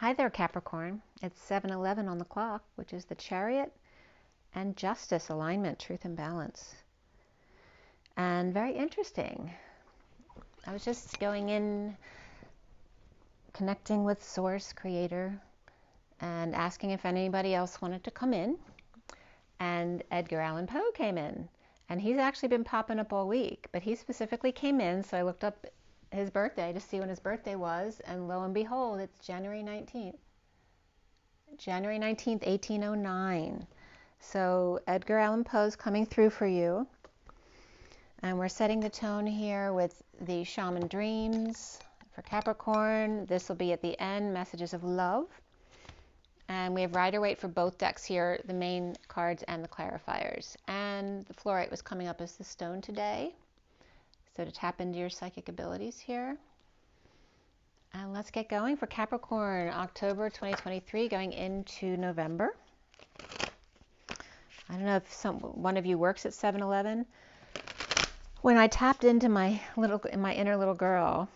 Hi there, Capricorn. It's 7:11 on the clock, which is the Chariot and Justice alignment, truth and balance. And very interesting. I was just going in, connecting with Source, Creator, and asking if anybody else wanted to come in. And Edgar Allan Poe came in. And he's actually been popping up all week, but he specifically came in, so I looked up his birthday to see when his birthday was, and lo and behold, it's January 19th. January 19th, 1809. So Edgar Allan Poe's coming through for you. And we're setting the tone here with the Shaman Dreams for Capricorn. This will be at the end, Messages of Love. And we have Rider-Waite for both decks here, the main cards and the clarifiers. And the fluorite was coming up as the stone today. So to tap into your psychic abilities here. And let's get going for Capricorn, October 2023, going into November. I don't know if one of you works at 7-Eleven. When I tapped into my inner little girl,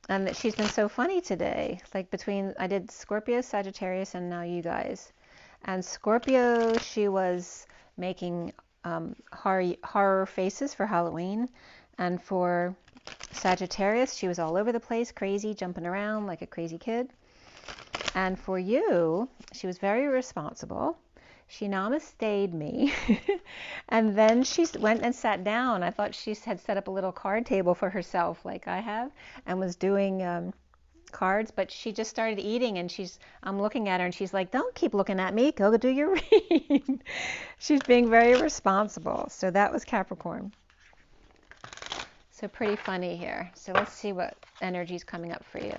and she's been so funny today. Like I did Scorpio, Sagittarius, and now you guys. And Scorpio, she was making horror faces for Halloween, and for Sagittarius, she was all over the place, crazy, jumping around like a crazy kid. And for you, she was very responsible. She namaste'd me. And then she went and sat down. I thought she had set up a little card table for herself like I have, and was doing cards, but she just started eating, and I'm looking at her and she's like, don't keep looking at me, go do your read. She's being very responsible. So that was Capricorn. So pretty funny here. So let's see what energy is coming up for you.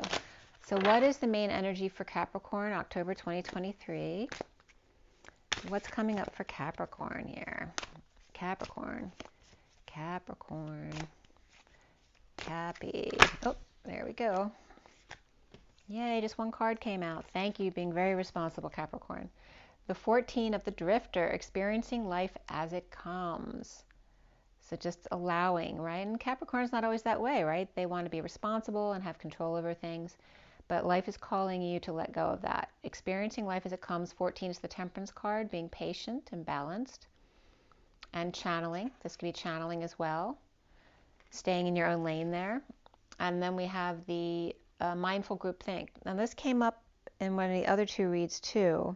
So what is the main energy for Capricorn, October 2023? What's coming up for Capricorn here? Capricorn. Cappy. Oh, there we go. Yay, just one card came out. Thank you, being very responsible, Capricorn. The 14 of the Drifter, experiencing life as it comes. So just allowing, right? And Capricorn's not always that way, right? They want to be responsible and have control over things. But life is calling you to let go of that. Experiencing life as it comes. 14 is the Temperance card, being patient and balanced. And channeling. This could be channeling as well. Staying in your own lane there. And then we have the mindful groupthink. Now this came up in one of the other two reads too.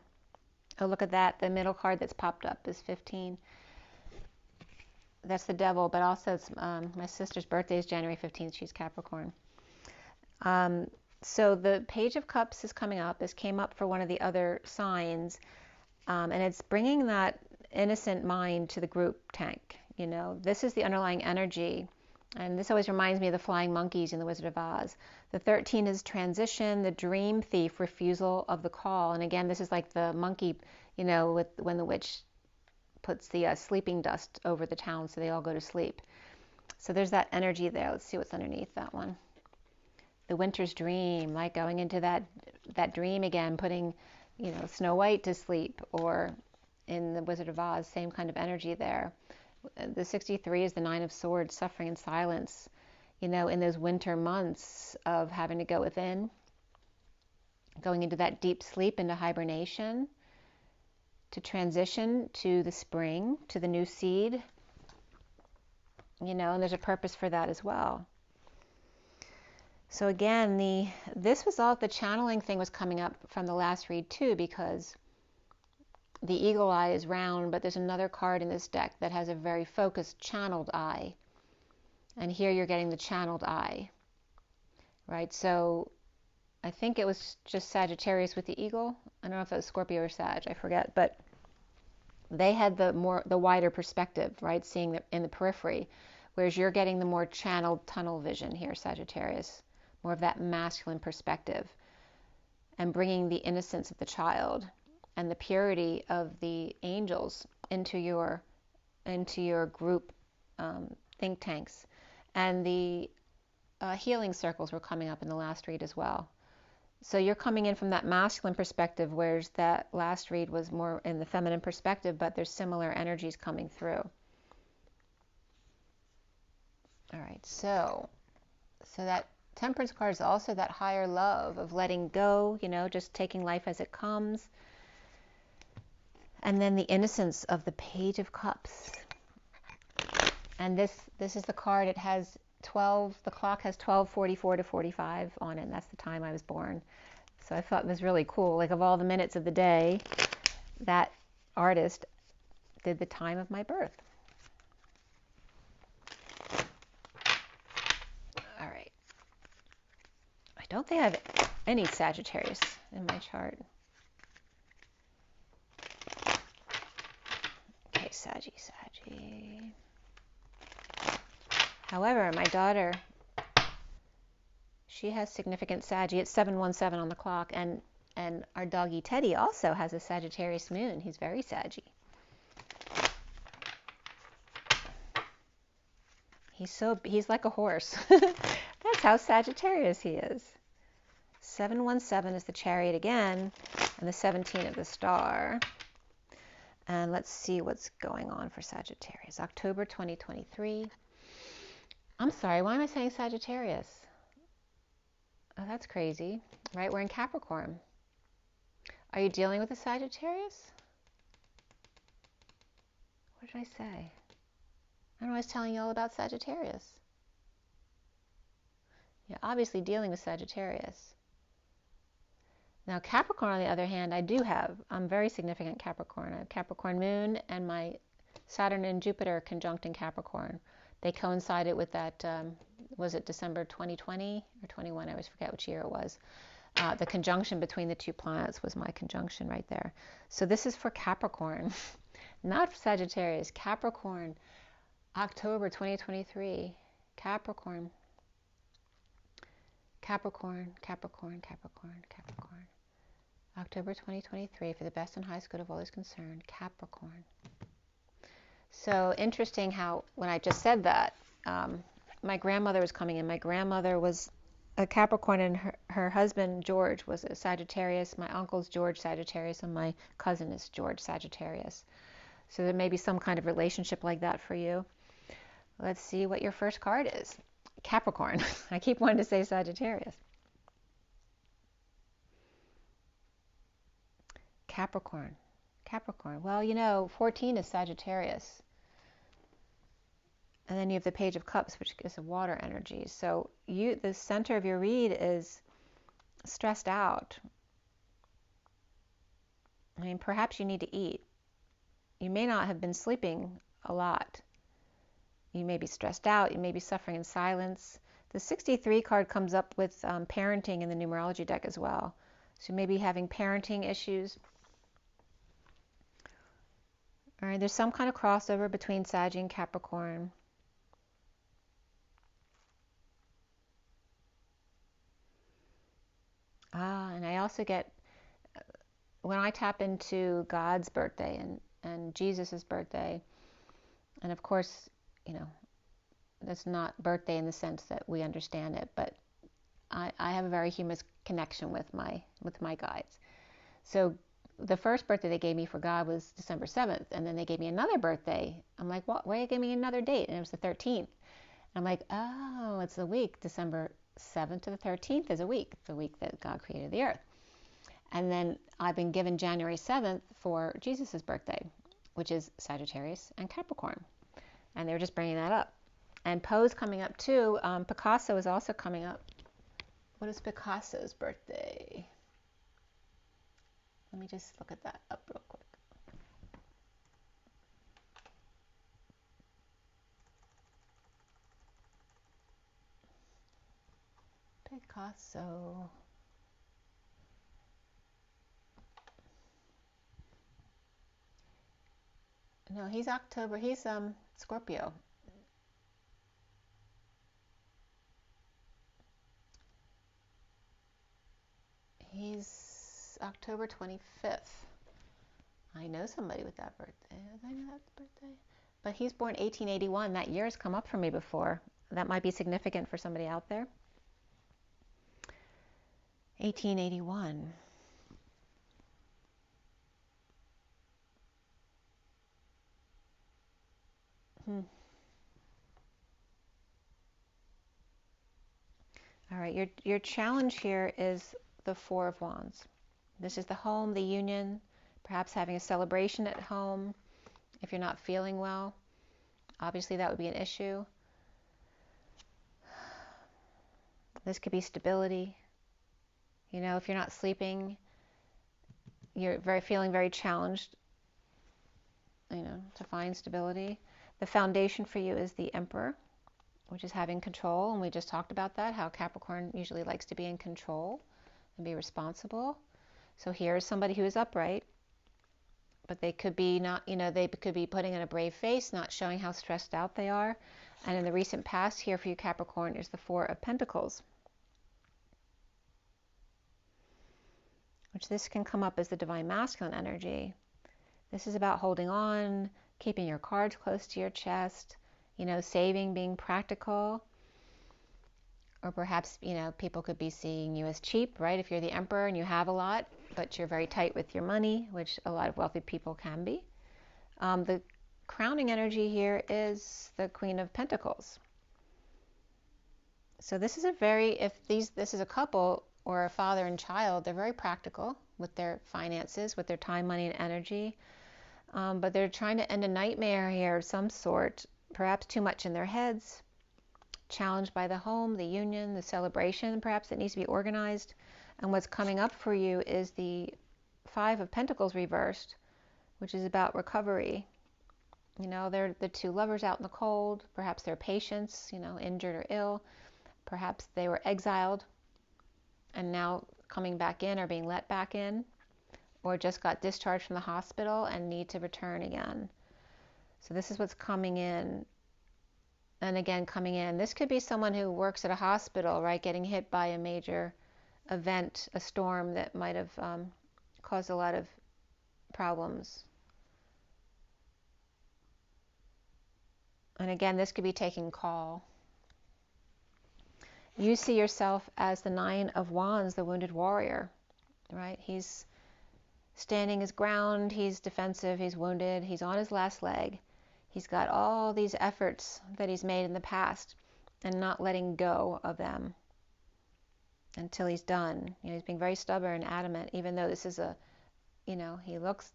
Oh, look at that. The middle card that's popped up is 15. That's the devil, but also it's my sister's birthday is January 15th. She's Capricorn. So the Page of Cups is coming up. This came up for one of the other signs, and it's bringing that innocent mind to the group tank. You know, this is the underlying energy, and this always reminds me of the flying monkeys in The Wizard of Oz. The 13 is transition, the dream thief, refusal of the call, and again, this is like the monkey, you know, when the witch puts the sleeping dust over the town so they all go to sleep. So there's that energy there. Let's see what's underneath that one. The winter's dream, like going into that dream again, putting, you know, Snow White to sleep, or in The Wizard of Oz, same kind of energy there. The 63 is the 9 of Swords, suffering in silence, you know, in those winter months of having to go within, going into that deep sleep, into hibernation, to transition to the spring, to the new seed, you know, and there's a purpose for that as well. So again, this was all, the channeling thing was coming up from the last read too, because the eagle eye is round, but there's another card in this deck that has a very focused channeled eye. And here you're getting the channeled eye, right? So I think it was just Sagittarius with the eagle. I don't know if it was Scorpio or Sag, I forget, but they had the wider perspective, right? Seeing in the periphery, whereas you're getting the more channeled tunnel vision here, Sagittarius. More of that masculine perspective, and bringing the innocence of the child and the purity of the angels into your group think tanks. And the healing circles were coming up in the last read as well. So you're coming in from that masculine perspective, whereas that last read was more in the feminine perspective, but there's similar energies coming through. All right, so that Temperance card is also that higher love of letting go, you know, just taking life as it comes. And then the innocence of the Page of Cups. And this is the card. It has 12, the clock has 12:44 to 45 on it, and that's the time I was born. So I thought it was really cool. Like, of all the minutes of the day, that artist did the time of my birth. All right. I don't think I have any Sagittarius in my chart. Okay, Saggy. However, my daughter, she has significant Saggy. It's 7:17 on the clock, and our doggy Teddy also has a Sagittarius moon. He's very Saggy. He's like a horse. That's how Sagittarius he is. 7:17 is the Chariot again, and the 17 of the Star. And let's see what's going on for Sagittarius. October 2023. I'm sorry, why am I saying Sagittarius? Oh, that's crazy, right? We're in Capricorn. Are you dealing with a Sagittarius? What did I say? I don't know, I was telling you all about Sagittarius. You're obviously dealing with Sagittarius. Now, Capricorn, on the other hand, I'm very significant Capricorn. I have Capricorn moon, and my Saturn and Jupiter conjunct in Capricorn. They coincided with that, was it December 2020 or 21? I always forget which year it was. The conjunction between the two planets was my conjunction right there. So this is for Capricorn, not for Sagittarius. Capricorn, October 2023. Capricorn. October 2023, for the best and highest good of all is concerned. Capricorn. So interesting how, when I just said that, my grandmother was coming in. My grandmother was a Capricorn, and her husband, George, was a Sagittarius. My uncle's George Sagittarius, and my cousin is George Sagittarius. So there may be some kind of relationship like that for you. Let's see what your first card is. Capricorn. I keep wanting to say Sagittarius. Capricorn. Well, you know, 14 is Sagittarius. And then you have the Page of Cups, which is a water energy. So the center of your read is stressed out. I mean, perhaps you need to eat. You may not have been sleeping a lot. You may be stressed out. You may be suffering in silence. The 63 card comes up with parenting in the numerology deck as well. So you may be having parenting issues. All right, there's some kind of crossover between Sag and Capricorn. And I also get, when I tap into God's birthday and Jesus's birthday, and of course, you know, that's not birthday in the sense that we understand it, but I have a very human connection with my guides. So the first birthday they gave me for God was December 7th, and then they gave me another birthday. I'm like, what? Why are you giving me another date? And it was the 13th. I'm like, oh, it's the week. December 7th to the 13th is a week, the week that God created the earth. And then I've been given January 7th for Jesus's birthday, which is Sagittarius and Capricorn. And they were just bringing that up. And Poe's coming up too. Picasso is also coming up. What is Picasso's birthday? Let me just look at that up real quick. Picasso. No, he's October. He's Scorpio. He's October 25th. I know somebody with that birthday. Did I know that birthday? But he's born 1881. That year has come up for me before. That might be significant for somebody out there. 1881. All right, your challenge here is the Four of Wands. This is the home, the union, perhaps having a celebration at home. If you're not feeling well, obviously that would be an issue. This could be stability. You know, if you're not sleeping, you're feeling very challenged, you know, to find stability. The foundation for you is the Emperor, which is having control, and we just talked about that, how Capricorn usually likes to be in control and be responsible. So here's somebody who is upright, but they could be not, you know, they could be putting in a brave face, not showing how stressed out they are. And in the recent past here for you, Capricorn, is the Four of Pentacles, which this can come up as the Divine Masculine energy. This is about holding on, keeping your cards close to your chest, you know, saving, being practical. Or perhaps, you know, people could be seeing you as cheap, right? If you're the Emperor and you have a lot, but you're very tight with your money, which a lot of wealthy people can be. The crowning energy here is the Queen of Pentacles. So this is a very, if this is a couple or a father and child, they're very practical with their finances, with their time, money, and energy. But they're trying to end a nightmare here of some sort, perhaps too much in their heads, challenged by the home, the union, the celebration, perhaps that needs to be organized. And what's coming up for you is the Five of Pentacles reversed, which is about recovery. You know, they're the two lovers out in the cold, perhaps their patients, you know, injured or ill. Perhaps they were exiled and now coming back in or being let back in, or just got discharged from the hospital and need to return again. So this is what's coming in. And again, coming in. This could be someone who works at a hospital, right, getting hit by a major event, a storm that might have caused a lot of problems. And again, this could be taking call. You see yourself as the Nine of Wands, the wounded warrior, right? He's standing his ground, he's defensive, he's wounded, he's on his last leg. He's got all these efforts that he's made in the past and not letting go of them until he's done. You know, he's being very stubborn, adamant, even though this is a, you know, he looks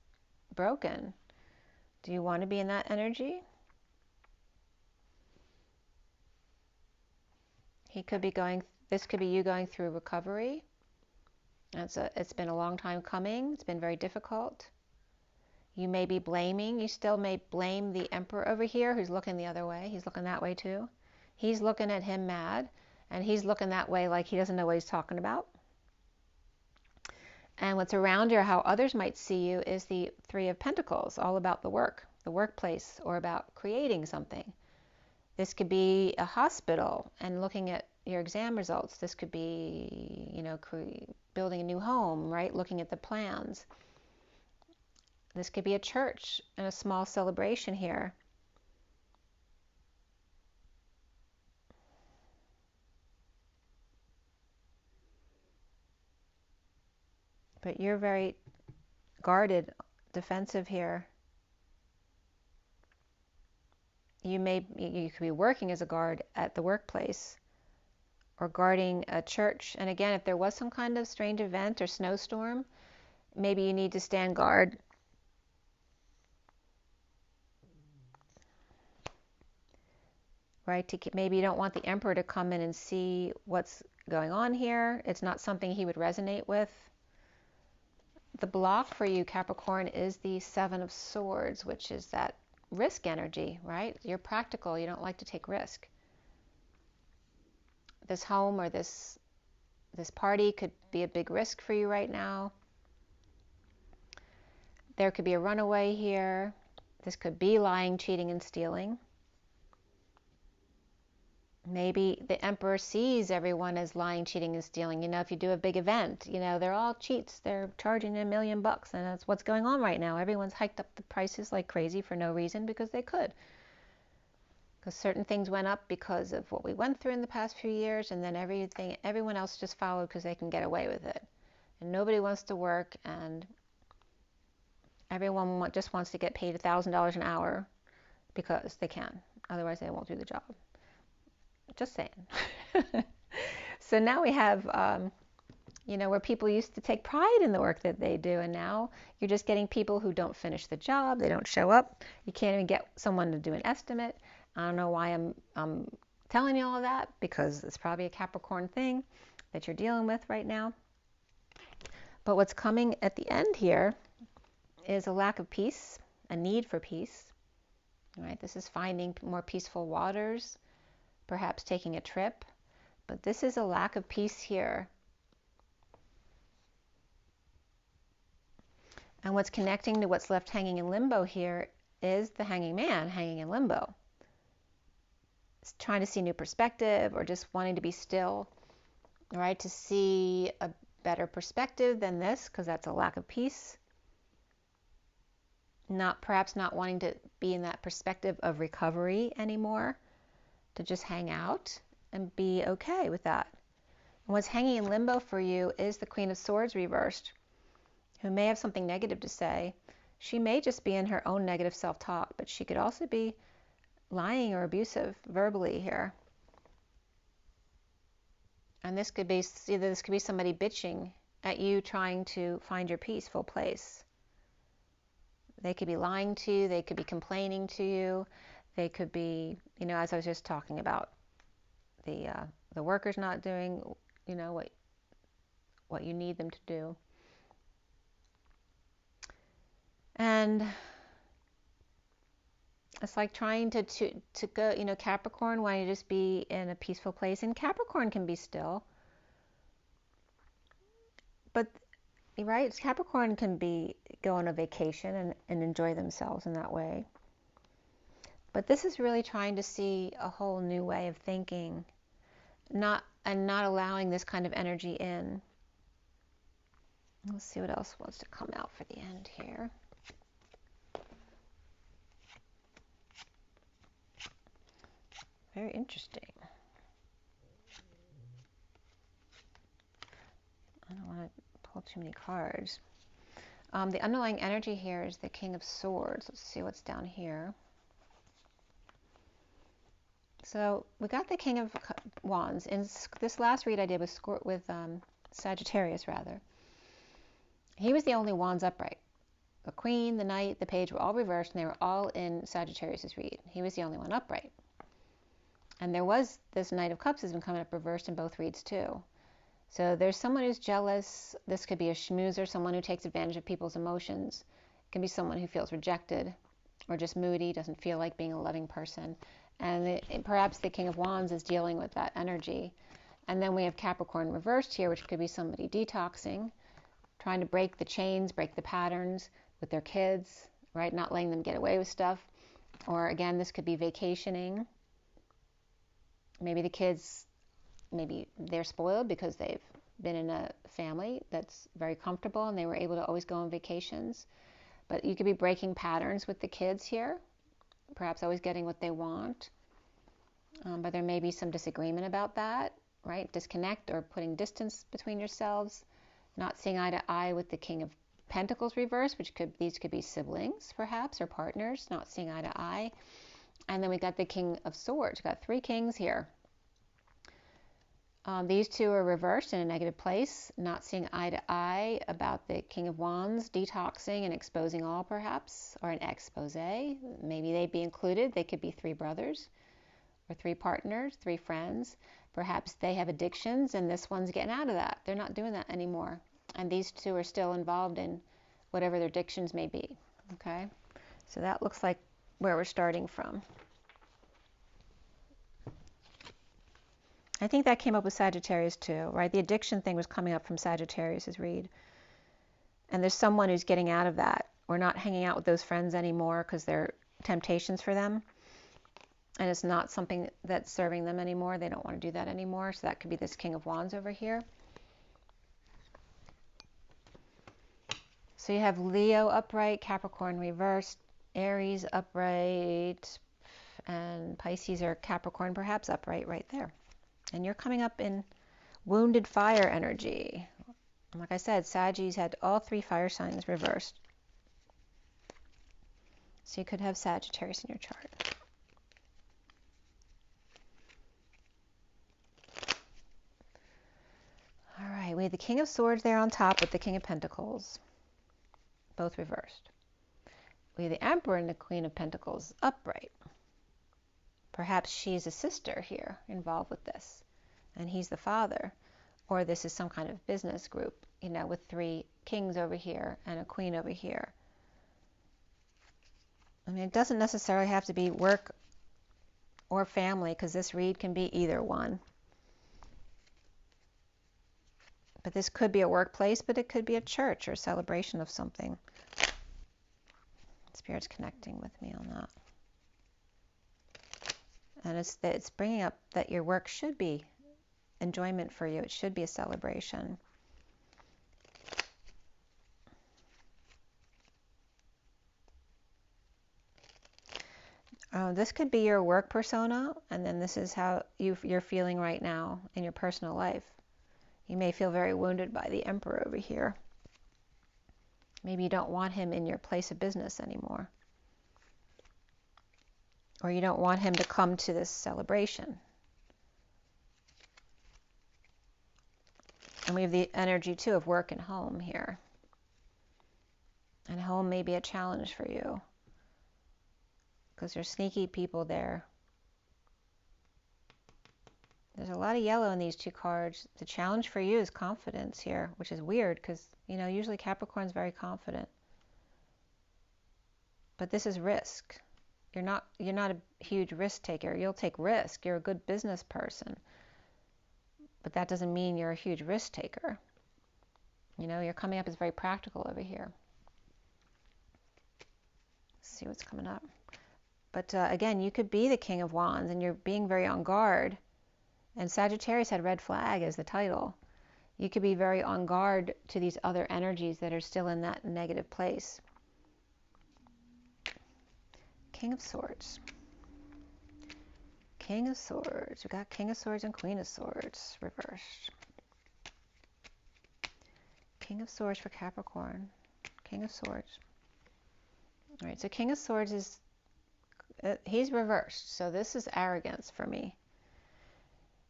broken. Do you want to be in that energy? He could be going, this could be you going through recovery. It's been a long time coming. It's been very difficult. You may be blaming, you still may blame the Emperor over here who's looking the other way. He's looking that way too. He's looking at him mad, and he's looking that way like he doesn't know what he's talking about. And what's around you, or how others might see you, is the Three of Pentacles, all about the work, the workplace, or about creating something. This could be a hospital and looking at your exam results. This could be, you know, building a new home, right? Looking at the plans. This could be a church and a small celebration here. But you're very guarded, defensive here. You could be working as a guard at the workplace or guarding a church. And again, if there was some kind of strange event or snowstorm, maybe you need to stand guard. Right? Maybe you don't want the Emperor to come in and see what's going on here. It's not something he would resonate with. The block for you, Capricorn, is the Seven of Swords, which is that risk energy, right? You're practical. You don't like to take risk. This home or this party could be a big risk for you right now. There could be a runaway here. This could be lying, cheating, and stealing. Maybe the Emperor sees everyone as lying, cheating, and stealing. You know, if you do a big event, you know, they're all cheats. They're charging $1 million, and that's what's going on right now. Everyone's hiked up the prices like crazy for no reason because they could. Because certain things went up because of what we went through in the past few years, and then everyone else just followed because they can get away with it. And nobody wants to work, and everyone just wants to get paid $1,000 an hour because they can. Otherwise, they won't do the job. Just saying. So now we have, you know, where people used to take pride in the work that they do, and now you're just getting people who don't finish the job, they don't show up, you can't even get someone to do an estimate. I don't know why I'm telling you all of that, because it's probably a Capricorn thing that you're dealing with right now. But what's coming at the end here is a lack of peace, a need for peace. All right, this is finding more peaceful waters, perhaps taking a trip, but this is a lack of peace here. And what's connecting to what's left hanging in limbo here is the hanging man hanging in limbo. It's trying to see new perspective, or just wanting to be still, right? To see a better perspective than this, because that's a lack of peace. Perhaps not wanting to be in that perspective of recovery anymore, to just hang out and be okay with that. And what's hanging in limbo for you is the Queen of Swords reversed, who may have something negative to say. She may just be in her own negative self-talk, but she could also be lying or abusive verbally here. And this could be somebody bitching at you, trying to find your peaceful place. They could be lying to you, they could be complaining to you, they could be, you know, as I was just talking about, the workers not doing, you know, what you need them to do. And it's like trying to go, you know, Capricorn, wanting to just be in a peaceful place. And Capricorn can be still. But, right, Capricorn can go on a vacation and enjoy themselves in that way. But this is really trying to see a whole new way of thinking, not allowing this kind of energy in. Let's see what else wants to come out for the end here. Very interesting. I don't want to pull too many cards. The underlying energy here is the King of Swords. Let's see what's down here. So we got the King of Wands. In this last read I did with Sagittarius, rather. He was the only Wands upright. The Queen, the Knight, the Page were all reversed, and they were all in Sagittarius's read. He was the only one upright. And there was this Knight of Cups has been coming up reversed in both reads too. So there's someone who's jealous. This could be a schmoozer, someone who takes advantage of people's emotions. It can be someone who feels rejected or just moody, doesn't feel like being a loving person. And perhaps the King of Wands is dealing with that energy. And then we have Capricorn reversed here, which could be somebody detoxing, trying to break the chains, break the patterns with their kids, right? Not letting them get away with stuff. Or again, this could be vacationing. Maybe the kids, maybe they're spoiled because they've been in a family that's very comfortable and they were able to always go on vacations. But you could be breaking patterns with the kids here, perhaps always getting what they want. But there may be some disagreement about that, right? Disconnect or putting distance between yourselves, not seeing eye to eye with the King of Pentacles reversed, these could be siblings perhaps, or partners, not seeing eye to eye. And then we got the King of Swords. We got three kings here. These two are reversed in a negative place, not seeing eye to eye about the King of Wands, detoxing and exposing all perhaps, or an expose. Maybe they'd be included. They could be three brothers or three partners, three friends. Perhaps they have addictions and this one's getting out of that. They're not doing that anymore. And these two are still involved in whatever their addictions may be. Okay, so that looks like where we're starting from. I think that came up with Sagittarius too, right? The addiction thing was coming up from Sagittarius's read. And there's someone who's getting out of that, or not hanging out with those friends anymore because they're temptations for them. And it's not something that's serving them anymore. They don't want to do that anymore. So that could be this King of Wands over here. So you have Leo upright, Capricorn reversed, Aries upright, and Pisces or Capricorn perhaps upright right there. And you're coming up in wounded fire energy. Like I said, Saggies had all three fire signs reversed. So you could have Sagittarius in your chart. We have the King of Swords there on top with the King of Pentacles, both reversed. We have the Emperor and the Queen of Pentacles upright. Perhaps she's a sister here involved with this, and he's the father. Or this is some kind of business group, you know, with 3 kings over here and a queen over here. I mean, it doesn't necessarily have to be work or family, because this read can be either one. But this could be a workplace, but it could be a church or a celebration of something. Spirit's connecting with me on that. And it's bringing up that your work should be enjoyment for you. It should be a celebration. This could be your work persona, and then this is how you're feeling right now in your personal life. You may feel very wounded by the Emperor over here. Maybe you don't want him in your place of business anymore. Or you don't want him to come to this celebration. And we have the energy, too, of work and home here. And home may be a challenge for you, because there's sneaky people there. There's a lot of yellow in these 2 cards. The challenge for you is confidence here, which is weird, because, you know, usually Capricorn's very confident. But this is risk. You're not a huge risk taker. You'll take risk. You're a good business person. But that doesn't mean you're a huge risk taker. You know, you're coming up as very practical over here. Let's see what's coming up. But again, you could be the King of Wands, and you're being very on guard. And Sagittarius had red flag as the title. You could be very on guard to these other energies that are still in that negative place. King of Swords. King of Swords. We got King of Swords and Queen of Swords reversed. King of Swords for Capricorn. King of Swords. All right, so King of Swords is, he's reversed. So this is arrogance for me.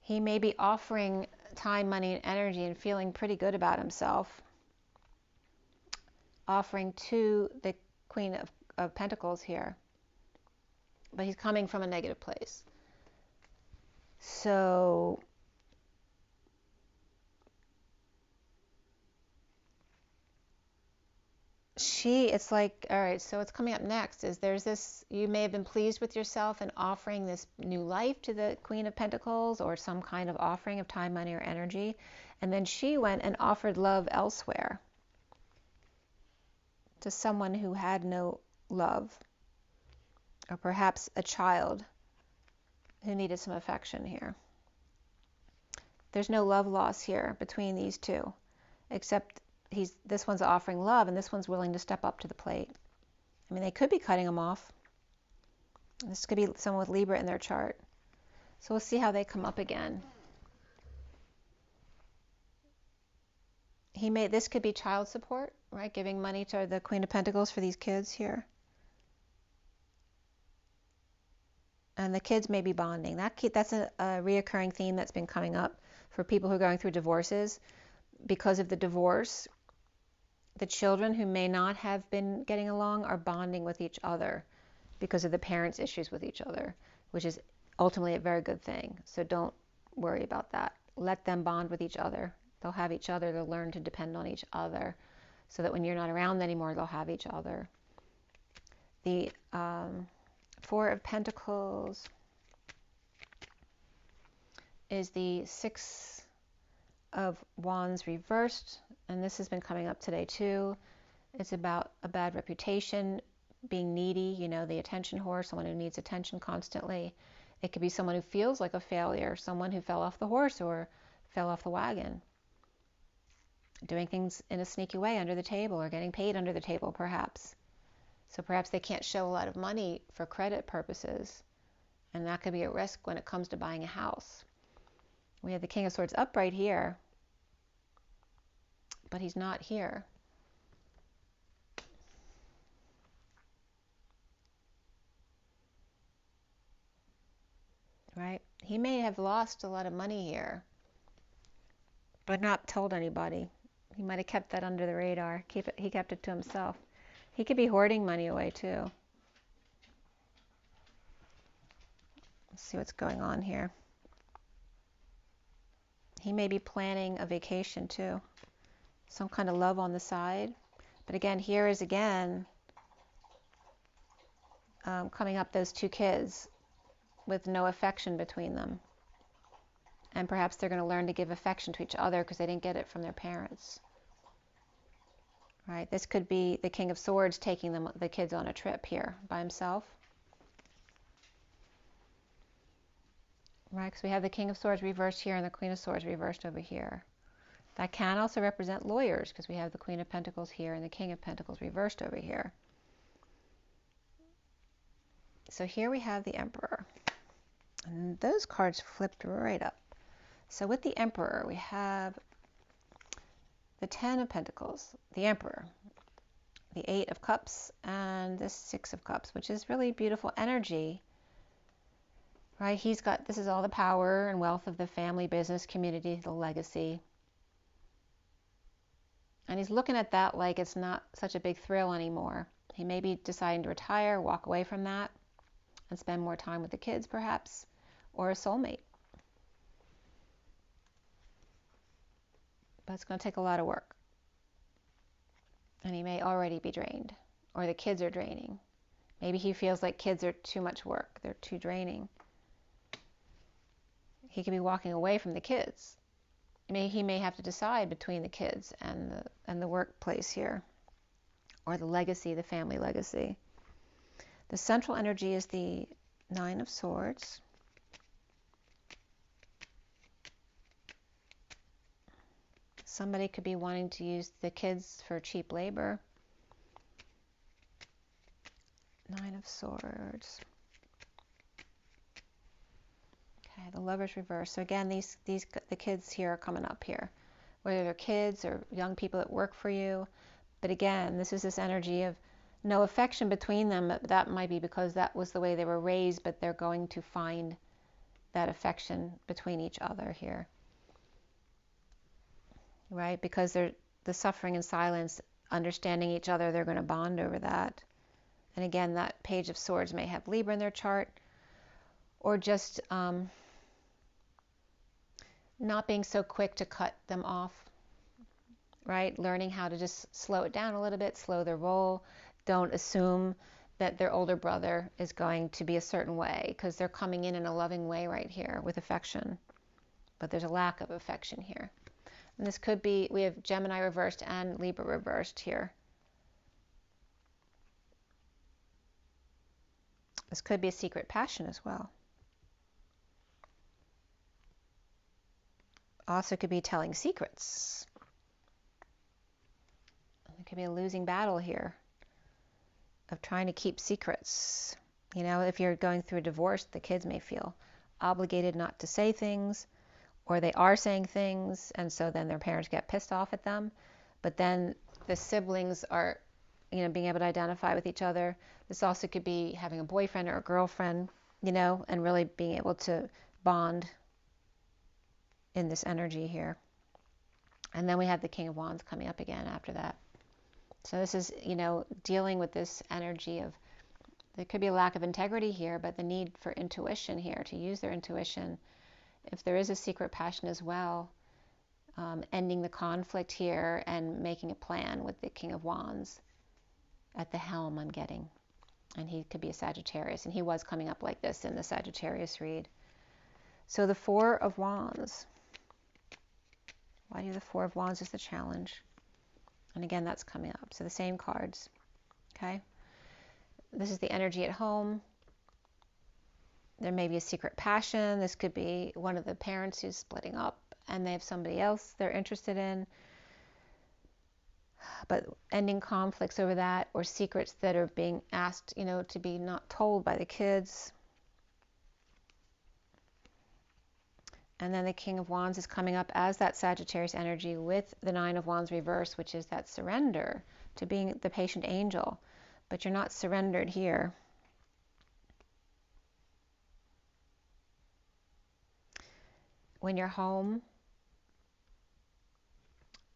He may be offering time, money, and energy and feeling pretty good about himself. Offering to the Queen of Pentacles here. But he's coming from a negative place. So it's like, all right, so what's coming up next is there's this, you may have been pleased with yourself and offering this new life to the Queen of Pentacles, or some kind of offering of time, money, or energy. And then she went and offered love elsewhere to someone who had no love, or perhaps a child who needed some affection here. There's no love loss here between these 2, except this one's offering love, and this one's willing to step up to the plate. I mean, they could be cutting him off. This could be someone with Libra in their chart. So we'll see how they come up again. This could be child support, right? Giving money to the Queen of Pentacles for these kids here. And the kids may be bonding. That's a reoccurring theme that's been coming up for people who are going through divorces. Because of the divorce, the children who may not have been getting along are bonding with each other because of the parents' issues with each other, which is ultimately a very good thing. So don't worry about that. Let them bond with each other. They'll have each other. They'll learn to depend on each other so that when you're not around anymore, they'll have each other. The 4 of Pentacles is the 6 of Wands reversed, and this has been coming up today too. It's about a bad reputation, being needy, you know, the attention whore, someone who needs attention constantly. It could be someone who feels like a failure, someone who fell off the horse or fell off the wagon, doing things in a sneaky way under the table, or getting paid under the table perhaps. So perhaps they can't show a lot of money for credit purposes, and that could be a risk when it comes to buying a house. We have the King of Swords upright here, but he's not here. Right? He may have lost a lot of money here. but not told anybody. He might have kept that under the radar. He kept it to himself. He could be hoarding money away too. Let's see what's going on here. He may be planning a vacation too. Some kind of love on the side. But again, here is again coming up those two kids with no affection between them. And perhaps they're going to learn to give affection to each other because they didn't get it from their parents. Right? This could be the King of Swords taking the kids on a trip here by himself. Right? Because we have the King of Swords reversed here and the Queen of Swords reversed over here. That can also represent lawyers because we have the Queen of Pentacles here and the King of Pentacles reversed over here. So here we have the Emperor. And those cards flipped right up. So with the Emperor, we have the 10 of Pentacles, the Emperor, the 8 of Cups, and the 6 of Cups, which is really beautiful energy. Right? He's got, this is all the power and wealth of the family, business, community, the legacy. And he's looking at that like it's not such a big thrill anymore. He may be deciding to retire, walk away from that, and spend more time with the kids perhaps, or a soulmate. But it's going to take a lot of work. And he may already be drained, or the kids are draining. Maybe he feels like kids are too much work, they're too draining. He could be walking away from the kids. He may have to decide between the kids and the workplace here, or the legacy, the family legacy. The central energy is the 9 of Swords. Somebody could be wanting to use the kids for cheap labor. 9 of Swords. Okay, the Lover's reversed. So again, the kids here are coming up here, whether they're kids or young people that work for you. But again, this is this energy of no affection between them. That might be because that was the way they were raised, but they're going to find that affection between each other here. Right? Because they're the suffering in silence, understanding each other, they're going to bond over that. And again, that Page of Swords may have Libra in their chart, or just not being so quick to cut them off, right? Learning how to just slow it down a little bit, slow their roll. Don't assume that their older brother is going to be a certain way, because they're coming in a loving way right here with affection. But there's a lack of affection here. And this could be, we have Gemini reversed and Libra reversed here. This could be a secret passion as well. Also could be telling secrets. It could be a losing battle here of trying to keep secrets. You know, if you're going through a divorce, the kids may feel obligated not to say things, or they are saying things, and so then their parents get pissed off at them. But then the siblings are, you know, being able to identify with each other. This also could be having a boyfriend or a girlfriend, you know, and really being able to bond in this energy here. And then we have the King of Wands coming up again after that. So this is, you know, dealing with this energy of, there could be a lack of integrity here, but the need for intuition here, to use their intuition. If there is a secret passion as well, ending the conflict here and making a plan with the King of Wands at the helm, I'm getting. And he could be a Sagittarius, and he was coming up like this in the Sagittarius read. So the Four of Wands. Why do the Four of Wands is the challenge? And again, that's coming up. So the same cards, okay? This is the energy at home. There may be a secret passion. This could be one of the parents who's splitting up and they have somebody else they're interested in. But ending conflicts over that, or secrets that are being asked, you know, to be not told by the kids. And then the King of Wands is coming up as that Sagittarius energy with the Nine of Wands reverse, which is that surrender to being the patient angel. But you're not surrendered here. When you're home,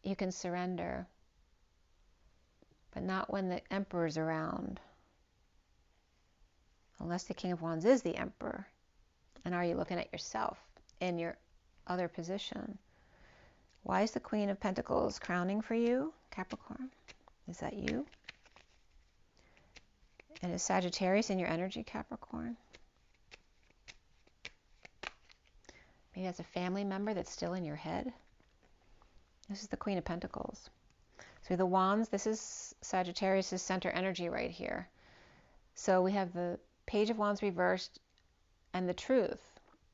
you can surrender, but not when the Emperor's around. Unless the King of Wands is the Emperor. And are you looking at yourself in your other position? Why is the Queen of Pentacles crowning for you, Capricorn? Is that you? And is Sagittarius in your energy, Capricorn? Maybe that's a family member that's still in your head. This is the Queen of Pentacles. So the Wands, this is Sagittarius' center energy right here. So we have the Page of Wands reversed and the Truth.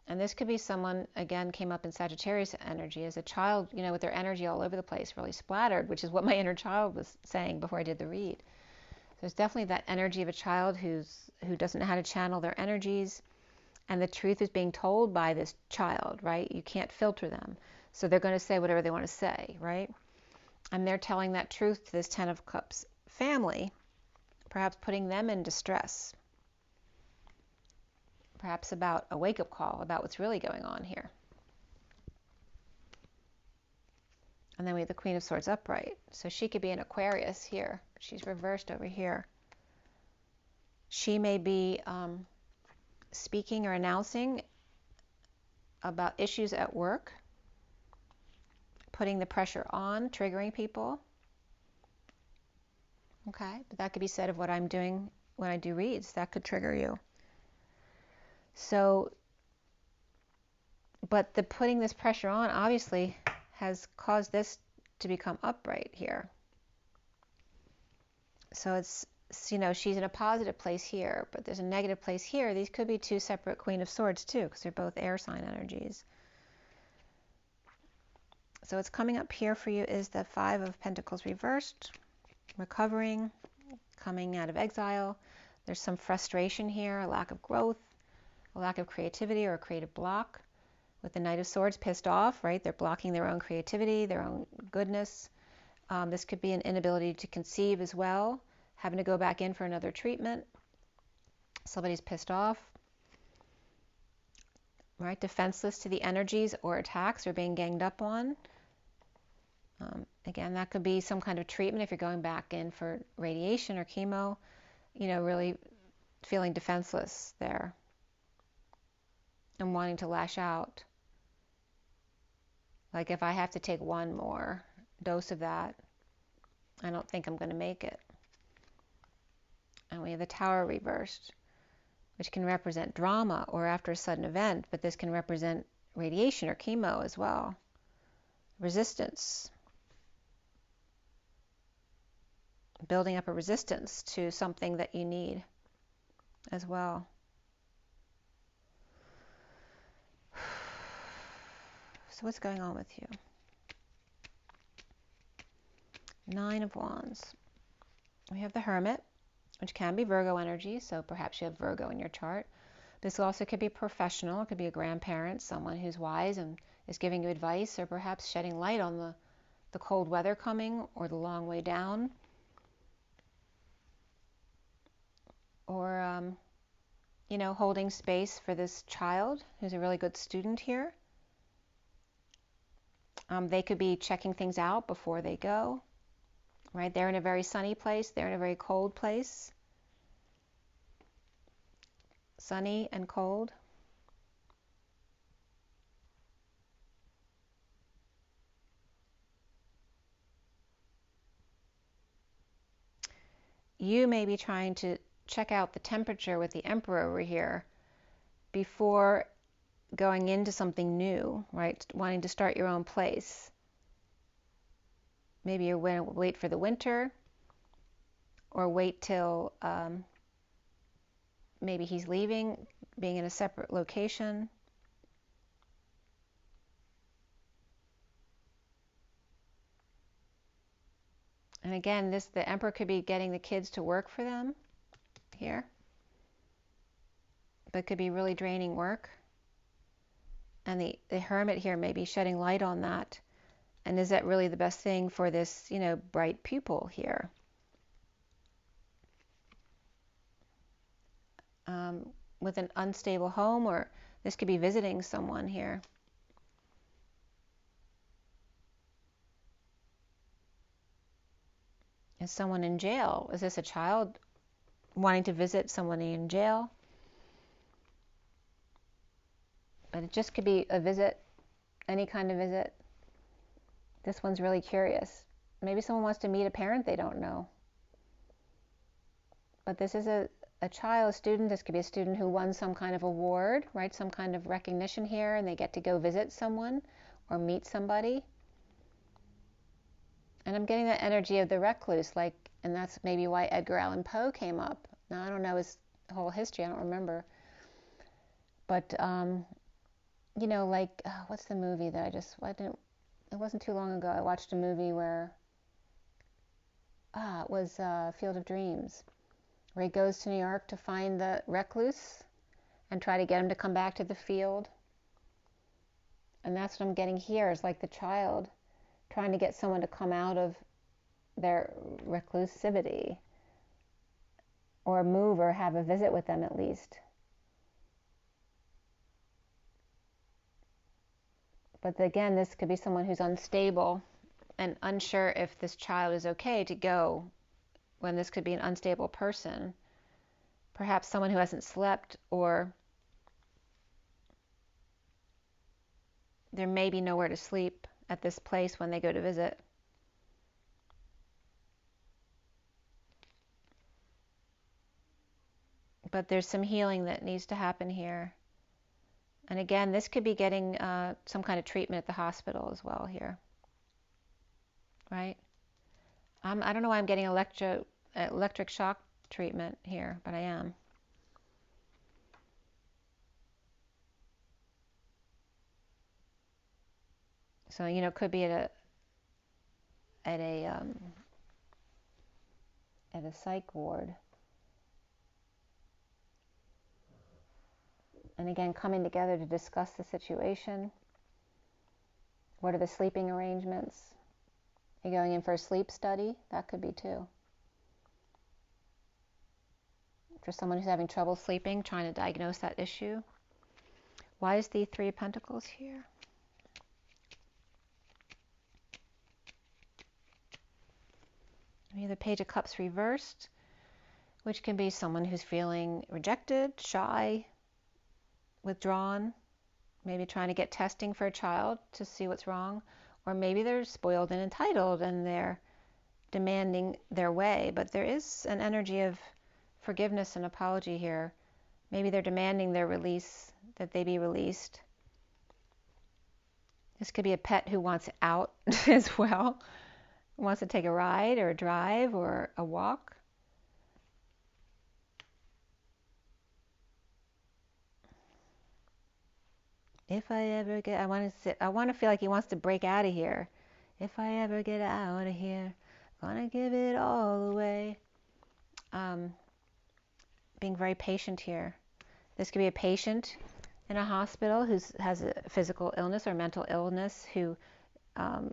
And this could be someone, again, came up in Sagittarius energy as a child, you know, with their energy all over the place, really splattered, which is what my inner child was saying before I did the read. There's definitely that energy of a child who doesn't know how to channel their energies, and the truth is being told by this child, right? You can't filter them. So they're going to say whatever they want to say, right? And they're telling that truth to this Ten of Cups family, perhaps putting them in distress. Perhaps about a wake-up call about what's really going on here. And then we have the Queen of Swords upright. So she could be an Aquarius here. She's reversed over here. She may be speaking or announcing about issues at work, putting the pressure on, triggering people. Okay, but that could be said of what I'm doing when I do reads. That could trigger you. So, but the putting this pressure on obviously has caused this to become upright here. So it's, you know, she's in a positive place here, but there's a negative place here. These could be two separate Queen of Swords too, because they're both air sign energies. So what's coming up here for you is the Five of Pentacles reversed, recovering, coming out of exile. There's some frustration here, a lack of growth, a lack of creativity or a creative block. With the Knight of Swords, pissed off, right? They're blocking their own creativity, their own goodness. This could be an inability to conceive as well, having to go back in for another treatment. Somebody's pissed off, right? Defenseless to the energies or attacks or being ganged up on. Again, that could be some kind of treatment if you're going back in for radiation or chemo, you know, really feeling defenseless there and wanting to lash out. Like if I have to take one more dose of that, I don't think I'm going to make it. And we have the Tower reversed, which can represent drama or after a sudden event, but this can represent radiation or chemo as well. Resistance. Building up a resistance to something that you need as well. So what's going on with you? Nine of Wands. We have the Hermit, which can be Virgo energy, so perhaps you have Virgo in your chart. This also could be professional. It could be a grandparent, someone who's wise and is giving you advice, or perhaps shedding light on the cold weather coming or the long way down. Or, you know, holding space for this child who's a really good student here. They could be checking things out before they go, right? They're in a very sunny place. They're in a very cold place. Sunny and cold. You may be trying to check out the temperature with the Emperor over here before going into something new, right? Wanting to start your own place. Maybe you're going to wait for the winter, or wait till maybe he's leaving, being in a separate location. And again, the Emperor could be getting the kids to work for them here, but could be really draining work. And the Hermit here may be shedding light on that. And is that really the best thing for this, you know, bright pupil here? With an unstable home, or this could be visiting someone here. Is someone in jail? Is this a child wanting to visit someone in jail? But it just could be a visit, any kind of visit. This one's really curious. Maybe someone wants to meet a parent they don't know. But this is a child, a student. This could be a student who won some kind of award, right? Some kind of recognition here, and they get to go visit someone or meet somebody. And I'm getting that energy of the recluse, like, and that's maybe why Edgar Allan Poe came up. Now, I don't know his whole history. I don't remember. But, you know, like, what's the movie that it wasn't too long ago. I watched a movie where, it was Field of Dreams, where he goes to New York to find the recluse and try to get him to come back to the field. And that's what I'm getting here, is like the child trying to get someone to come out of their reclusivity or move or have a visit with them at least. But again, this could be someone who's unstable and unsure if this child is okay to go, when this could be an unstable person. Perhaps someone who hasn't slept, or there may be nowhere to sleep at this place when they go to visit. But there's some healing that needs to happen here. And again, this could be getting some kind of treatment at the hospital as well here, right? I don't know why I'm getting electric shock treatment here, but I am. So, you know, it could be at a psych ward. And again, coming together to discuss the situation. What are the sleeping arrangements? Are you going in for a sleep study? That could be too. For someone who's having trouble sleeping, trying to diagnose that issue. Why is the Three of Pentacles here? We have the Page of Cups reversed, which can be someone who's feeling rejected, shy, withdrawn, maybe trying to get testing for a child to see what's wrong, or maybe they're spoiled and entitled and they're demanding their way. But there is an energy of forgiveness and apology here. Maybe they're demanding their release, that they be released. This could be a pet who wants out as well, wants to take a ride or a drive or a walk. If I ever get, I want to feel like he wants to break out of here. If I ever get out of here, gonna give it all away. Being very patient here. This could be a patient in a hospital who has a physical illness or mental illness, who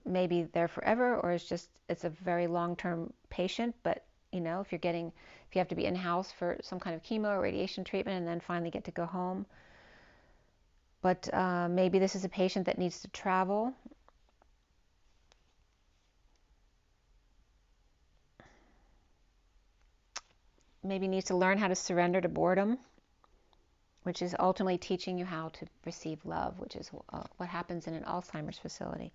may be there forever, or it's a very long-term patient. But you know, if you have to be in-house for some kind of chemo or radiation treatment and then finally get to go home. But maybe this is a patient that needs to travel. Maybe needs to learn how to surrender to boredom, which is ultimately teaching you how to receive love, which is what happens in an Alzheimer's facility.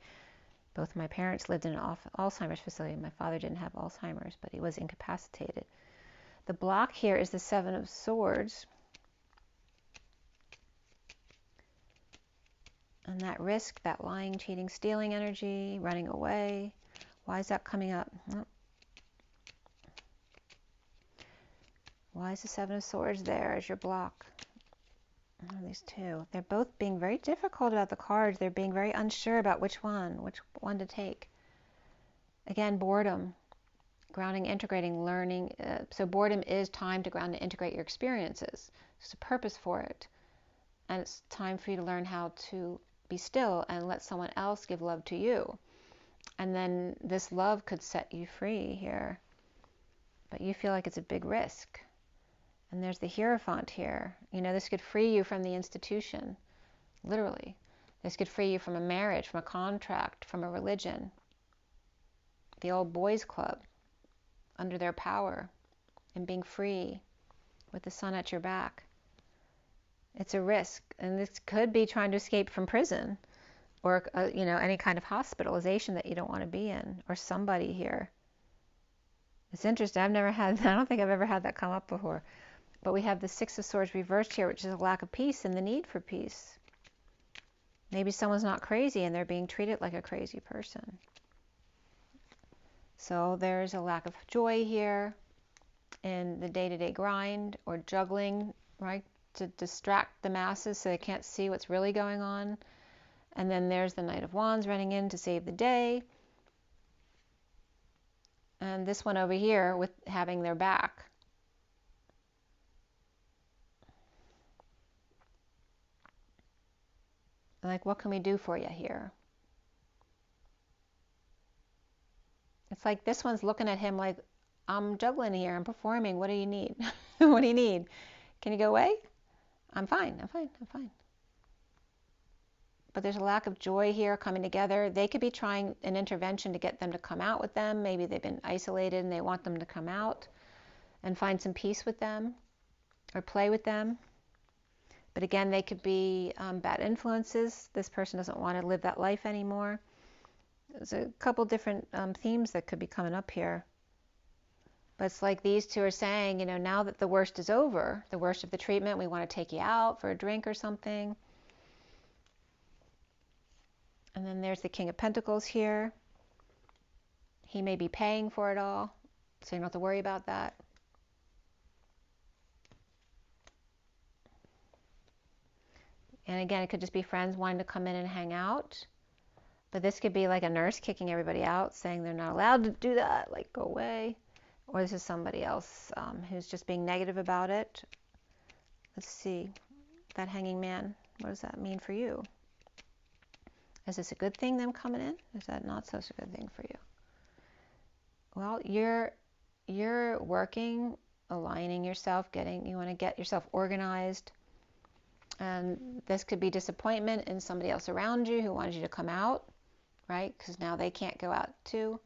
Both my parents lived in an Alzheimer's facility. My father didn't have Alzheimer's, but he was incapacitated. The block here is the Seven of Swords. And that risk, that lying, cheating, stealing energy, running away. Why is that coming up? Why is the Seven of Swords there as your block? Oh, these two. They're both being very difficult about the cards. They're being very unsure about which one to take. Again, boredom. Grounding, integrating, learning. So boredom is time to ground and integrate your experiences. There's a purpose for it. And it's time for you to learn how to be still and let someone else give love to you. And then this love could set you free here. But you feel like it's a big risk. And there's the Hierophant here. You know, this could free you from the institution, literally. This could free you from a marriage, from a contract, from a religion. The old boys club. under their power and being free with the sun at your back. It's a risk, and this could be trying to escape from prison or you know, any kind of hospitalization that you don't want to be in, or somebody here. It's interesting. I've never had that. I don't think I've ever had that come up before. But we have the Six of Swords reversed here, which is a lack of peace and the need for peace. Maybe someone's not crazy and they're being treated like a crazy person. So there's a lack of joy here in the day-to-day grind or juggling, right, to distract the masses so they can't see what's really going on. And then there's the Knight of Wands running in to save the day. And this one over here with having their back. Like, what can we do for you here? It's like this one's looking at him like, I'm juggling here, I'm performing, what do you need? What do you need? Can you go away? I'm fine, I'm fine, I'm fine. But there's a lack of joy here coming together. They could be trying an intervention to get them to come out with them. Maybe they've been isolated and they want them to come out and find some peace with them or play with them. But again, they could be bad influences. This person doesn't want to live that life anymore. There's a couple different themes that could be coming up here. But it's like these two are saying, you know, now that the worst is over, the worst of the treatment, we want to take you out for a drink or something. And then there's the King of Pentacles here. He may be paying for it all, so you don't have to worry about that. And again, it could just be friends wanting to come in and hang out. But this could be like a nurse kicking everybody out, saying they're not allowed to do that, like go away. Or this is somebody else who's just being negative about it. Let's see, that Hanging Man, what does that mean for you? Is this a good thing, them coming in? Is that not such a good thing for you? Well, you're working, aligning yourself, you want to get yourself organized. And this could be disappointment in somebody else around you who wanted you to come out, right? Because now they can't go out too.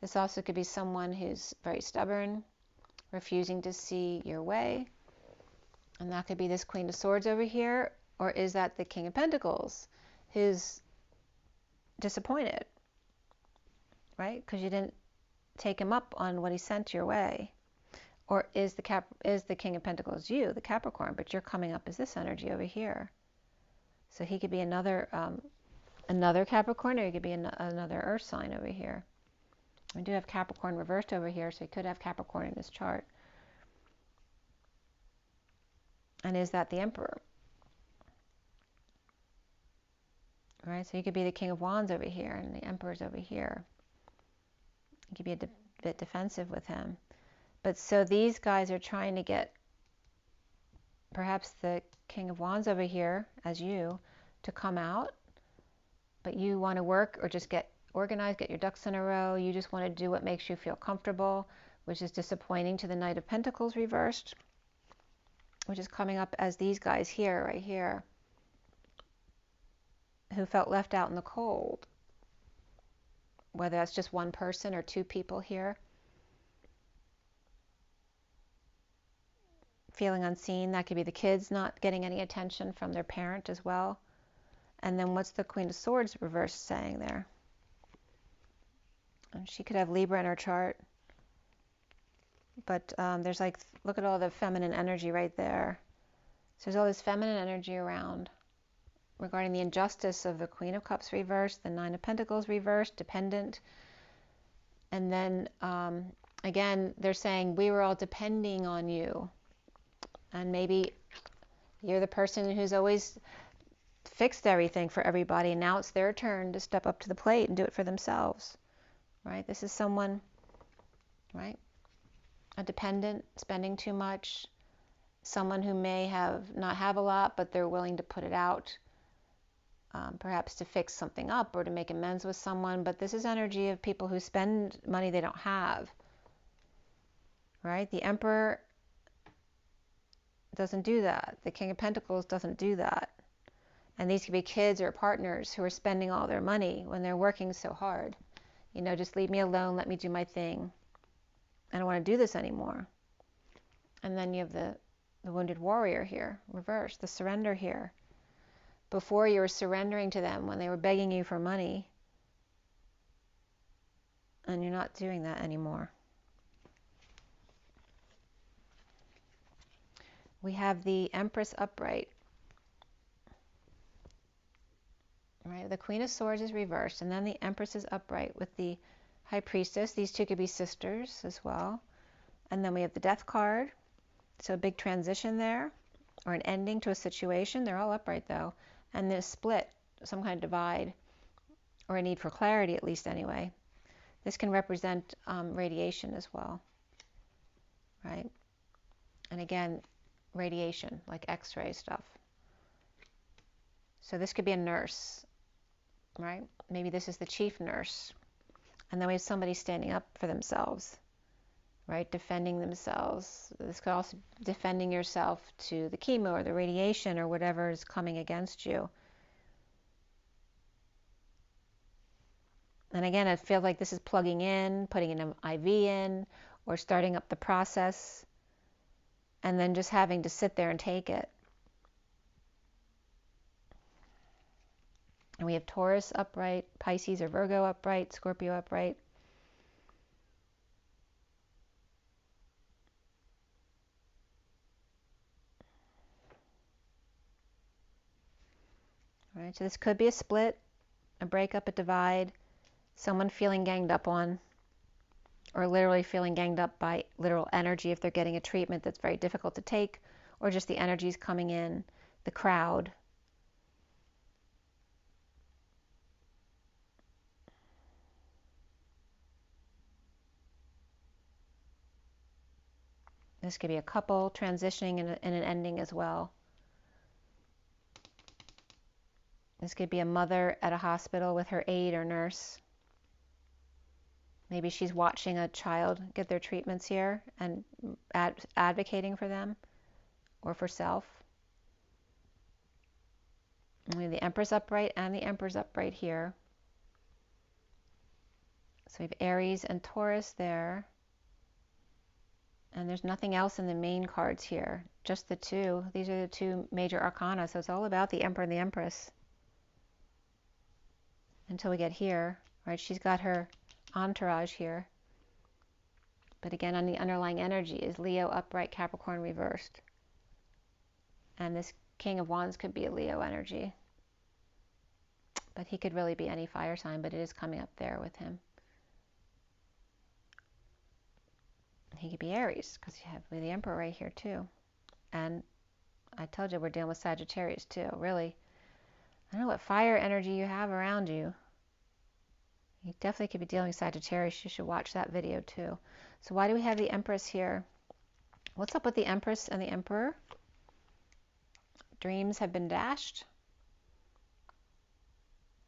This also could be someone who's very stubborn, refusing to see your way. And that could be this Queen of Swords over here. Or is that the King of Pentacles who's disappointed, right? Because you didn't take him up on what he sent your way. Or is the King of Pentacles you, the Capricorn, but you're coming up as this energy over here. So he could be another Capricorn, or he could be another Earth sign over here. We do have Capricorn reversed over here, so he could have Capricorn in his chart. And is that the Emperor? Right, so you could be the King of Wands over here, and the Emperor's over here. You could be a bit defensive with him. But so these guys are trying to get perhaps the King of Wands over here, as you, to come out. But you want to work or just get organized, get your ducks in a row. You just want to do what makes you feel comfortable, which is disappointing to the Knight of Pentacles reversed, which is coming up as these guys here, right here, who felt left out in the cold. Whether that's just one person or two people here. Feeling unseen, that could be the kids not getting any attention from their parent as well. And then what's the Queen of Swords reversed saying there? And she could have Libra in her chart. But there's like, look at all the feminine energy right there. So there's all this feminine energy around regarding the injustice of the Queen of Cups reversed, the Nine of Pentacles reversed, dependent. And then again, they're saying we were all depending on you. And maybe you're the person who's always fixed everything for everybody, and now it's their turn to step up to the plate and do it for themselves, right? This is someone, right? A dependent, spending too much, someone who may not have a lot, but they're willing to put it out, perhaps to fix something up or to make amends with someone. But this is energy of people who spend money they don't have, right? The Emperor doesn't do that. The King of Pentacles doesn't do that. And these could be kids or partners who are spending all their money when they're working so hard. You know, just leave me alone, let me do my thing. I don't want to do this anymore. And then you have the wounded warrior here, reversed, the surrender here. Before you were surrendering to them when they were begging you for money, and you're not doing that anymore. We have the Empress upright. Right, the Queen of Swords is reversed, and then the Empress is upright with the High Priestess. These two could be sisters as well. And then we have the Death card. So a big transition there, or an ending to a situation. They're all upright though. And then a split, some kind of divide, or a need for clarity, at least anyway. This can represent radiation as well, right? And again, radiation, like X-ray stuff. So this could be a nurse, right? Maybe this is the chief nurse. And then we have somebody standing up for themselves, right? Defending themselves. This could also be defending yourself to the chemo or the radiation or whatever is coming against you. And again, I feel like this is plugging in, putting an IV in, or starting up the process, and then just having to sit there and take it. And we have Taurus upright, Pisces or Virgo upright, Scorpio upright. All right, so this could be a split, a breakup, a divide, someone feeling ganged up on, or literally feeling ganged up by literal energy if they're getting a treatment that's very difficult to take, or just the energies coming in, the crowd. This could be a couple transitioning and an ending as well. This could be a mother at a hospital with her aide or nurse. Maybe she's watching a child get their treatments here and advocating for them or for self. And we have the Empress upright and the Emperor's upright here. So we have Aries and Taurus there. And there's nothing else in the main cards here, just the two. These are the two major arcana, so it's all about the Emperor and the Empress. Until we get here, right? She's got her entourage here. But again, on the underlying energy is Leo upright, Capricorn reversed. And this King of Wands could be a Leo energy. But he could really be any fire sign, but it is coming up there with him. He could be Aries, because you have the Emperor right here too. And I told you we're dealing with Sagittarius too, really. I don't know what fire energy you have around you. You definitely could be dealing with Sagittarius. You should watch that video too. So why do we have the Empress here? What's up with the Empress and the Emperor? Dreams have been dashed.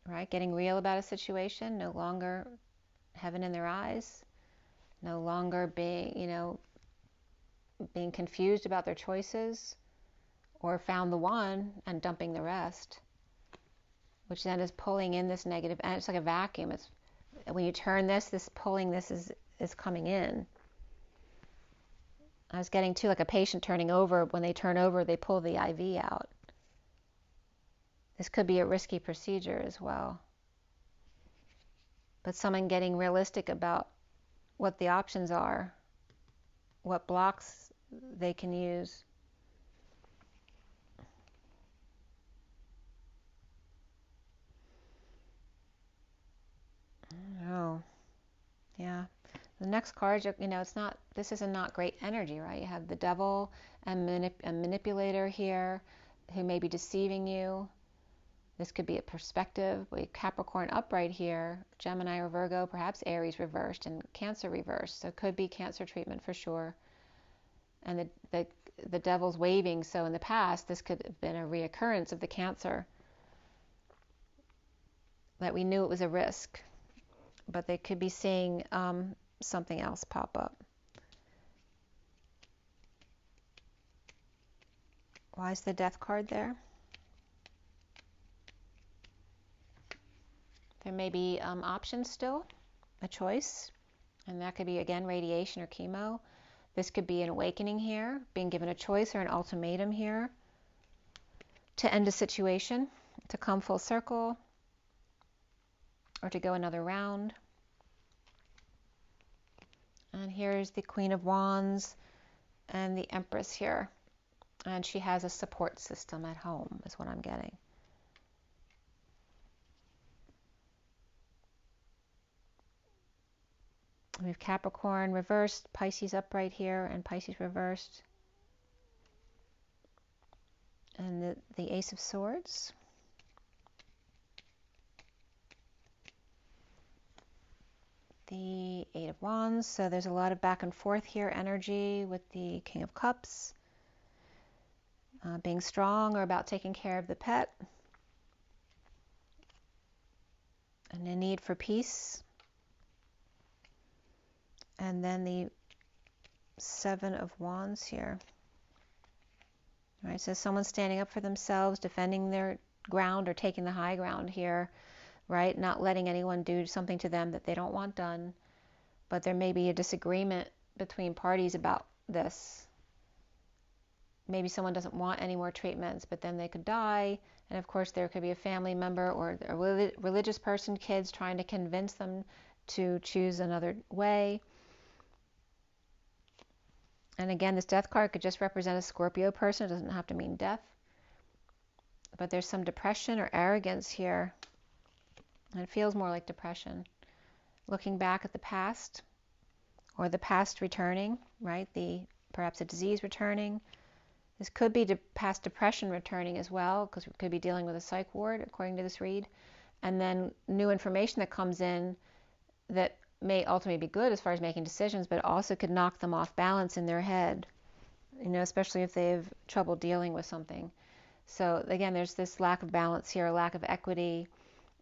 Right? Getting real about a situation. No longer heaven in their eyes. No longer being, being confused about their choices. Or found the one and dumping the rest. Which then is pulling in this negative, and it's like a vacuum. It's when you turn this pulling this is coming in. I was getting to like a patient turning over. When they turn over, they pull the IV out. This could be a risky procedure as well. But someone getting realistic about what the options are, what blocks they can use. Oh, yeah. The next card, it's not, this is a not great energy, right? You have the devil and a manipulator here who may be deceiving you. This could be a perspective. We have Capricorn upright here, Gemini or Virgo, perhaps Aries reversed, and Cancer reversed. So it could be Cancer treatment for sure. And the devil's waving. So in the past, this could have been a reoccurrence of the Cancer. That we knew it was a risk. But they could be seeing something else pop up. Why is the Death card there? There may be options still, a choice, And that could be, again, radiation or chemo. This could be an awakening here, being given a choice or an ultimatum here to end a situation, to come full circle, or to go another round. And here's the Queen of Wands and the Empress here. And she has a support system at home, is what I'm getting. We have Capricorn reversed, Pisces upright here, and Pisces reversed. And the Ace of Swords. The Eight of Wands. So there's a lot of back and forth here energy with the King of Cups. Being strong or about taking care of the pet. And a need for peace. And then the Seven of Wands here. All right, so someone's standing up for themselves, defending their ground or taking the high ground here, right? Not letting anyone do something to them that they don't want done. But there may be a disagreement between parties about this. Maybe someone doesn't want any more treatments, but then they could die. And of course, there could be a family member or a religious person, kids, trying to convince them to choose another way. And again, this death card could just represent a Scorpio person. It doesn't have to mean death. But there's some depression or arrogance here. And it feels more like depression. Looking back at the past, or the past returning, right? Perhaps a disease returning. This could be past depression returning as well, because we could be dealing with a psych ward, according to this read. And then new information that comes in that may ultimately be good as far as making decisions, but also could knock them off balance in their head, you know, especially if they have trouble dealing with something. So again, there's this lack of balance here, a lack of equity,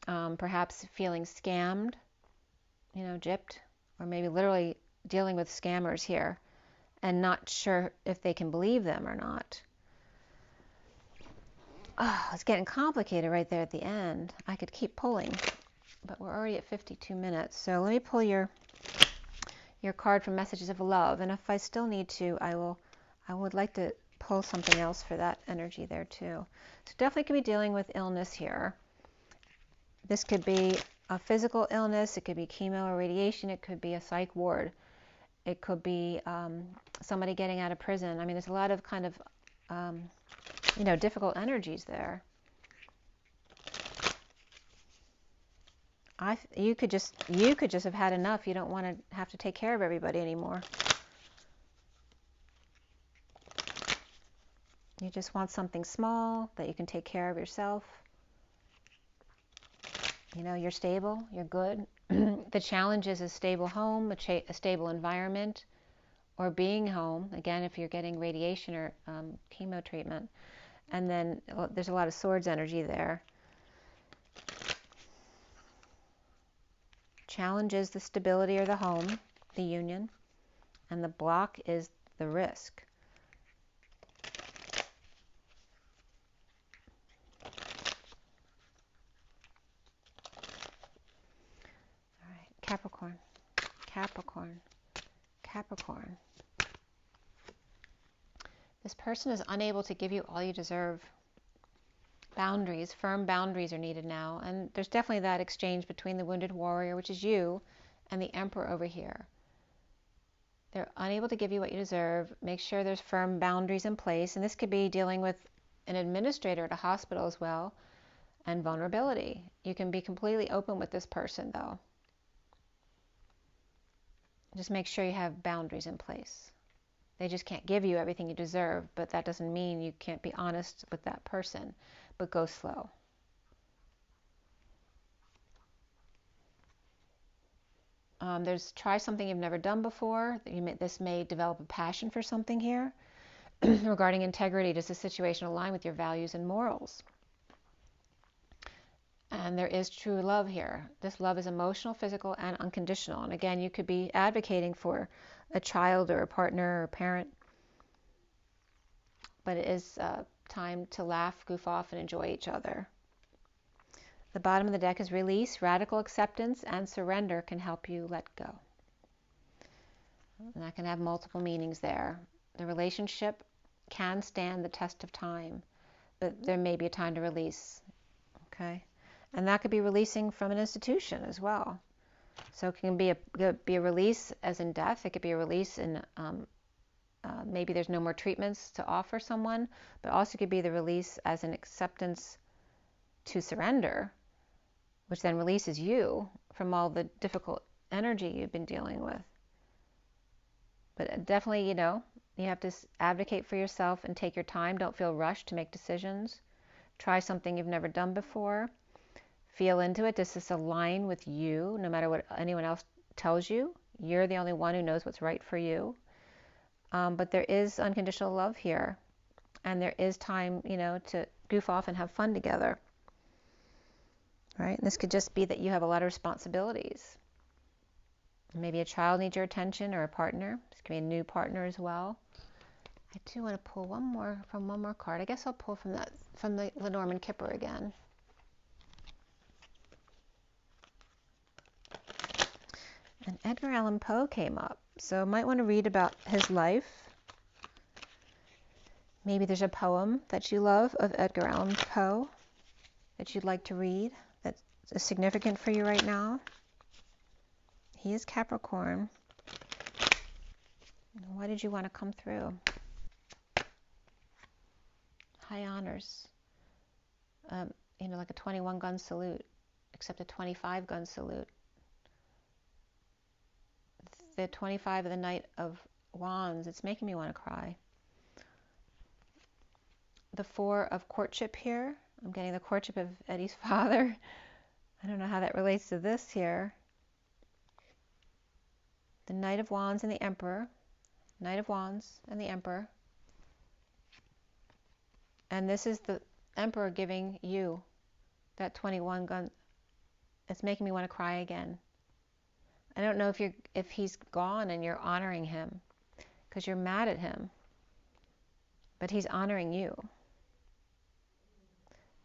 perhaps feeling scammed, you know, gypped, or maybe literally dealing with scammers here and not sure if they can believe them or not. Oh, it's getting complicated right there at the end. I could keep pulling, but we're already at 52 minutes. So let me pull your card from Messages of Love, and if I still need to, I would like to pull something else for that energy there too. So definitely could be dealing with illness here. This could be a physical illness, it could be chemo or radiation, it could be a psych ward, it could be somebody getting out of prison. I mean, there's a lot of kind of you know, difficult energies there. You could just have had enough. You don't want to have to take care of everybody anymore. You just want something small that you can take care of yourself. You know, you're stable, you're good. The challenge is a stable home, a stable environment, or being home, again, if you're getting radiation or chemo treatment. And then there's a lot of swords energy there. Challenge is the stability or the home, the union, and the block is the risk. All right, Capricorn, Capricorn, Capricorn. This person is unable to give you all you deserve. Boundaries, firm boundaries are needed now. And there's definitely that exchange between the wounded warrior, which is you, and the Emperor over here. They're unable to give you what you deserve. Make sure there's firm boundaries in place. And this could be dealing with an administrator at a hospital as well. And vulnerability. You can be completely open with this person, though. Just make sure you have boundaries in place. They just can't give you everything you deserve, but that doesn't mean you can't be honest with that person. But go slow. Try something you've never done before. This may develop a passion for something here. Regarding integrity, does the situation align with your values and morals? And there is true love here. This love is emotional, physical, and unconditional. And again, you could be advocating for a child or a partner or a parent. But it is time to laugh, goof off, and enjoy each other. The bottom of the deck is release. Radical acceptance and surrender can help you let go. And that can have multiple meanings there. The relationship can stand the test of time, but there may be a time to release. Okay? And that could be releasing from an institution as well. So it can be a release as in death. It could be a release in maybe there's no more treatments to offer someone, but also could be the release as an acceptance to surrender, which then releases you from all the difficult energy you've been dealing with. But definitely, you have to advocate for yourself and take your time. Don't feel rushed to make decisions. Try something you've never done before. Feel into it. Does this align with you? No matter what anyone else tells you, you're the only one who knows what's right for you. But there is unconditional love here. And there is time, to goof off and have fun together. Right? And this could just be that you have a lot of responsibilities. Maybe a child needs your attention or a partner. This could be a new partner as well. I do want to pull one more card. I guess I'll pull from the Lenormand Kipper again. And Edgar Allan Poe came up. So I might want to read about his life. Maybe there's a poem that you love of Edgar Allan Poe that you'd like to read that's significant for you right now. He is Capricorn. Why did you want to come through? High honors. Like a 21 gun salute, except a 25 gun salute. The 25 of the Knight of Wands, it's making me want to cry. The 4 of courtship here. I'm getting the courtship of Eddie's father. I don't know how that relates to this here. The Knight of Wands and the Emperor. Knight of Wands and the Emperor. And this is the Emperor giving you that 21 gun. It's making me want to cry again. I don't know if he's gone and you're honoring him because you're mad at him, but he's honoring you.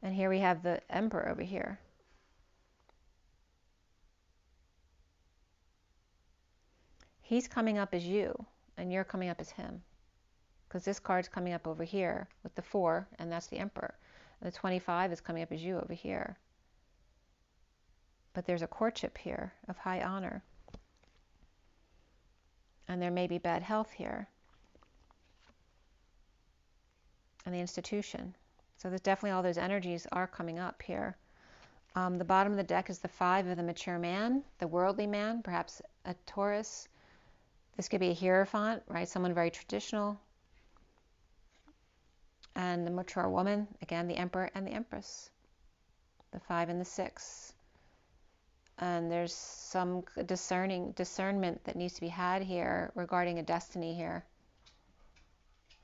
And here we have the Emperor over here. He's coming up as you, and you're coming up as him. Because this card's coming up over here with the 4, and that's the Emperor. And the 25 is coming up as you over here. But there's a courtship here of high honor. And there may be bad health here. And the institution. So there's definitely all those energies are coming up here. The bottom of the deck is the 5 of the mature man, the worldly man, perhaps a Taurus. This could be a Hierophant, right? Someone very traditional. And the mature woman, again, the Emperor and the Empress. The 5 and the 6. And there's some discernment that needs to be had here regarding a destiny here.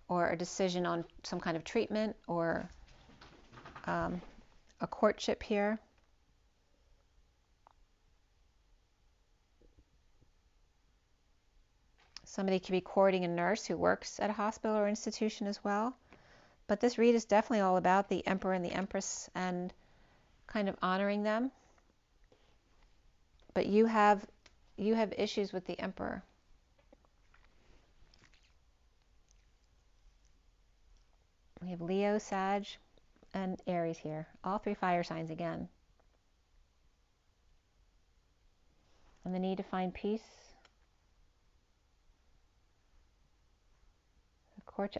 Or a decision on some kind of treatment or a courtship here. Somebody could be courting a nurse who works at a hospital or institution as well. But this read is definitely all about the Emperor and the Empress and kind of honoring them. But you have issues with the Emperor. We have Leo, Sag, and Aries here. All 3 fire signs again. And the need to find peace.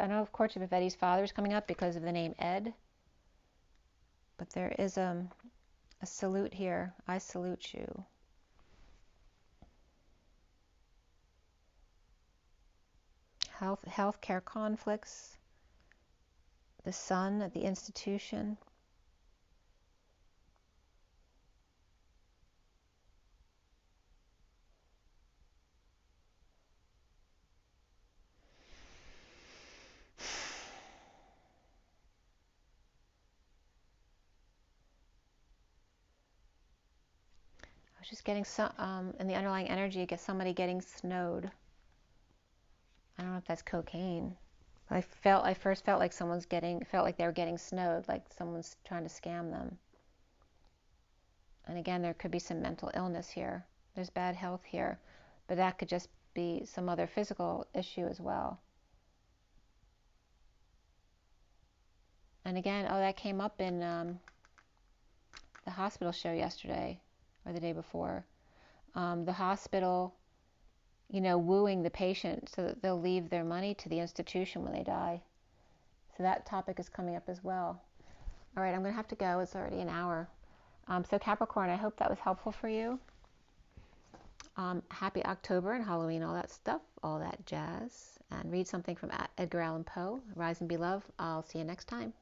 I know of courtship of Eddie's father is coming up because of the name Ed. But there is a salute here. I salute you. Healthcare conflicts. The Sun at the institution. I was just getting some in the underlying energy. You get somebody getting snowed. I don't know if that's cocaine. I first felt like felt like they were getting snowed, like someone's trying to scam them. And again, there could be some mental illness here. There's bad health here, but that could just be some other physical issue as well. And again, oh, that came up in the hospital show yesterday or the day before. The hospital, you know, wooing the patient so that they'll leave their money to the institution when they die. So that topic is coming up as well. All right, I'm going to have to go. It's already an hour. So Capricorn, I hope that was helpful for you. Happy October and Halloween, all that stuff, all that jazz. And read something from Edgar Allan Poe, Rise and Be Loved. I'll see you next time.